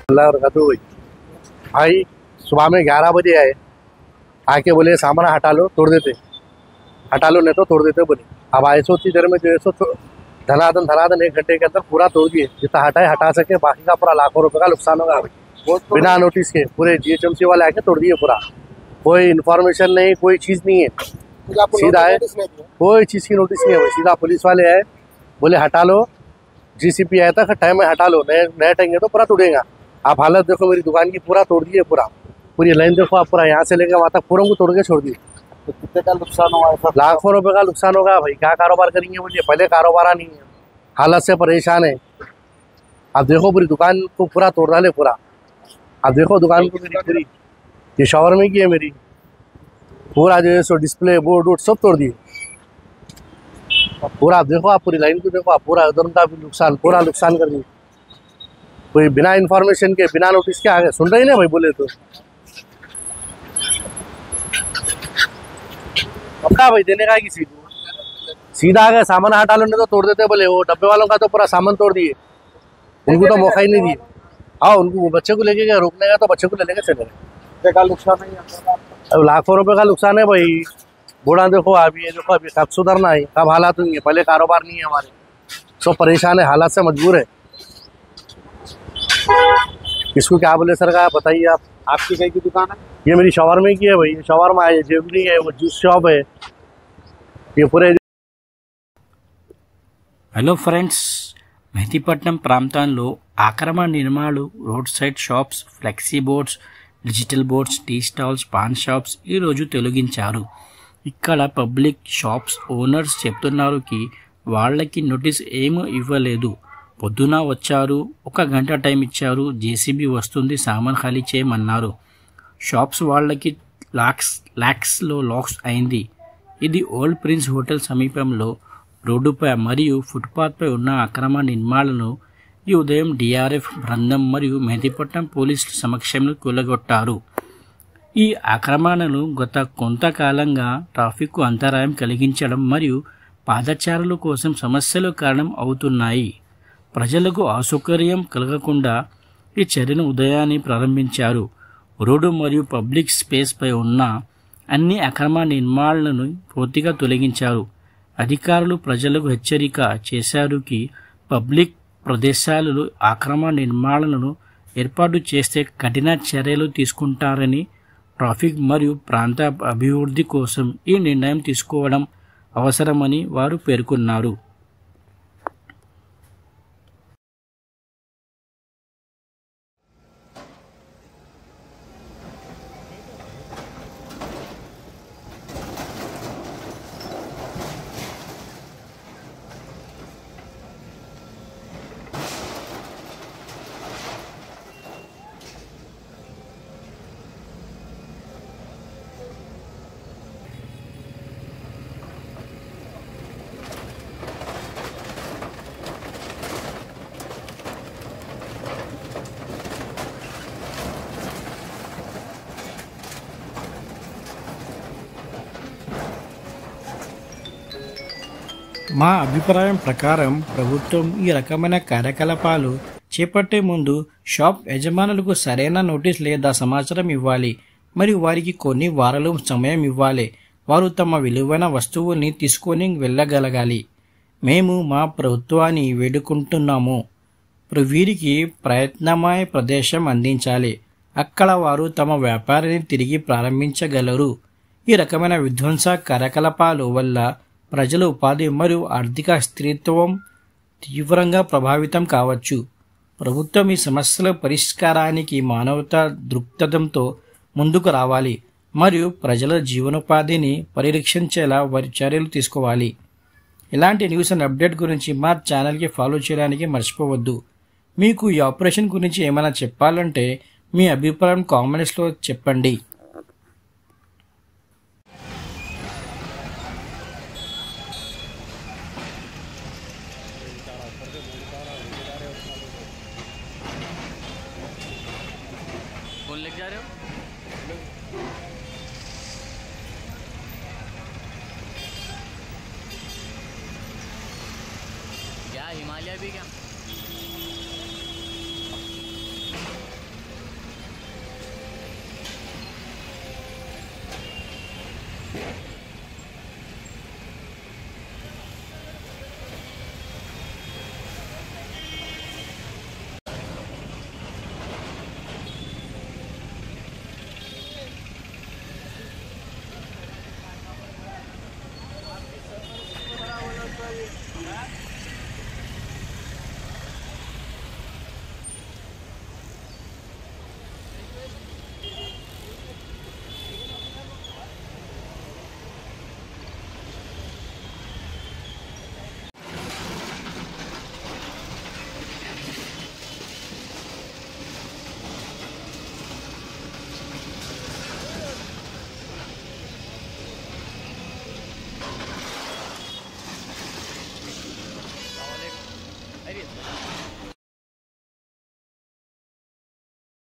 अल्लाह बरकत भाई। भाई सुबह में 11 बजे आए, आके बोले सामान हटा लो, तोड़ देते, हटा लो नहीं तो तोड़ देते बोले। अब आए सो उतनी देर में जो है सो धनाधन 1 घंटे के अंदर पूरा तोड़ दिए, जितना हटाए हटा सके, बाकी का पूरा लाखों रुपए का नुकसान होगा बिना नोटिस के। पूरे GHMC वाले आके तोड़ दिए पूरा, कोई इन्फॉर्मेशन नहीं, कोई चीज़ नहीं है, सीधा है, कोई चीज़ की नोटिस नहीं है। सीधा पुलिस वाले आए, बोले हटा लो, GCP आया था टाइम में हटा लो, नए हटेंगे तो पूरा तोड़ेगा। आप हालत देखो मेरी दुकान की, पूरा तोड़ दिए, पूरी लाइन देखो आप, पूरा यहाँ से लेकर वहाँ तक पूरा को तोड़ के छोड़ दिए। तो कितने का नुकसान हुआ है? लाखों रुपए का नुकसान होगा भाई, क्या कारोबार करेंगे मुझे, पहले कारोबार नहीं है, हालत से परेशान है। आप देखो पूरी दुकान को पूरा तोड़ डाले पूरा। आप देखो दुकान को मेरी पूरी, ये शॉवर में की है मेरी, पूरा जो है सो डिस्प्ले बोर्ड वोर्ड सब तोड़ दिए पूरा। आप देखो, आप पूरी लाइन को देखो आप, पूरा उधर का भी नुकसान, पूरा नुकसान कर दिए। कोई बिना इन्फॉर्मेशन के, बिना नोटिस के आगे सुन रही ना भाई, बोले तो पक्का भाई देने का किसी को, सीधा आ गए सामान हटा लो नहीं तो तोड़ देते बोले। वो डब्बे वालों का तो पूरा सामान तोड़ दिए, उनको तो मौका ही नहीं दिए। हाँ, उनको बच्चे को लेके गए रोकने का, तो बच्चे को ले लेके चले गए। का नुकसान नहीं है, अब लाखों रुपए का नुकसान है भाई। बूढ़ा देखो अभी, ये देखो अभी कब सुधरना है, कब हालात होंगे, पहले कारोबार नहीं है हमारे, सब परेशान है, हालात से मजबूर है। इसको क्या बोले सर का बताइए आप। आपकी कहीं की दुकान है? ये मेरी शॉवर की है भाई, शॉवर है, जेवरी है, वो जूस शॉप है, ये पूरे। హలో ఫ్రెండ్స్, మెహదీపట్నం ప్రాంతంలో ఆక్రమ నిర్మాణాలు, road side shops, flexi boards, digital boards, tea stalls, paan shops ఈరోజు తొలగించారు. ఇక్కడ పబ్లిక్ షాప్స్ ఓనర్స్ చెప్తున్నారు కి వాళ్ళకి నోటీస్ ఏమీ ఇవ్వలేదు. పొద్దున వచ్చారు, 1 గంట టైం ఇచ్చారు, జేసీబీ వస్తుంది, సామాన్ ఖాళీ చేయమన్నారు. షాప్స్ వాళ్ళకి లాక్స్లో లాక్స్ అయింది. ఇది ఓల్డ్ ప్రిన్స్ హోటల్ సమీపంలో రోడ్డుపై మరియు ఫుట్పాత్పై ఉన్న అక్రమ నిర్మాణాలను ఈ ఉదయం DRF బృందం మరియు మెహదీపట్నం పోలీసుల సమక్షంలో కూలగొట్టారు. ఈ ఆక్రమణలు గత కొంతకాలంగా ట్రాఫిక్కు అంతరాయం కలిగించడం మరియు పాదచారుల కోసం సమస్యలు కారణం అవుతున్నాయి. ప్రజలకు అసౌకర్యం కలగకుండా ఈ చర్యను ఉదయాన్నే ప్రారంభించారు. రోడ్డు మరియు పబ్లిక్ స్పేస్పై ఉన్న అన్ని అక్రమ నిర్మాణాలను పూర్తిగా తొలగించారు. అధికారులు ప్రజలకు హెచ్చరిక చేశారు కి పబ్లిక్ ప్రదేశాలలో ఆక్రమ నిర్మాణాలను ఏర్పాటు చేస్తే కఠిన చర్యలు తీసుకుంటారని, ట్రాఫిక్ మరియు ప్రాంత అభివృద్ధి కోసం ఈ నిర్ణయం తీసుకోవడం అవసరమని వారు పేర్కొన్నారు. మా అభిప్రాయం ప్రకారం ప్రభుత్వం ఈ రకమైన కార్యకలాపాలు చేపట్టే ముందు షాప్ యజమానులకు సరైన నోటీస్ లేదా సమాచారం ఇవ్వాలి మరియు వారికి కొన్ని వారాలు సమయం ఇవ్వాలి. వారు తమ విలువైన వస్తువుల్ని తీసుకొని వెళ్ళగలగాలి. మేము మా ప్రభుత్వాన్ని వేడుకుంటున్నాము, వీరికి ప్రయత్నమయ ప్రదేశం అందించాలి, అక్కడ వారు తమ వ్యాపారాన్ని తిరిగి ప్రారంభించగలరు. ఈ రకమైన విధ్వంస కార్యకలాపాల వల్ల ప్రజల ఉపాధి మరియు ఆర్థిక స్థిరత్వం తీవ్రంగా ప్రభావితం కావచ్చు. ప్రభుత్వం ఈ సమస్యల పరిష్కారానికి మానవతా దృక్పథంతో ముందుకు రావాలి మరియు ప్రజల జీవనోపాధిని పరిరక్షించేలా వారి చర్యలు తీసుకోవాలి. ఇలాంటి న్యూస్ అండ్ అప్డేట్ గురించి మా ఛానల్కి ఫాలో చేయడానికి మర్చిపోవద్దు. మీకు ఈ ఆపరేషన్ గురించి ఏమైనా చెప్పాలంటే మీ అభిప్రాయం కామెంట్స్లో చెప్పండి. कौन लेके जा रहे हो? क्या हिमालय भी क्या? है भी इसमें।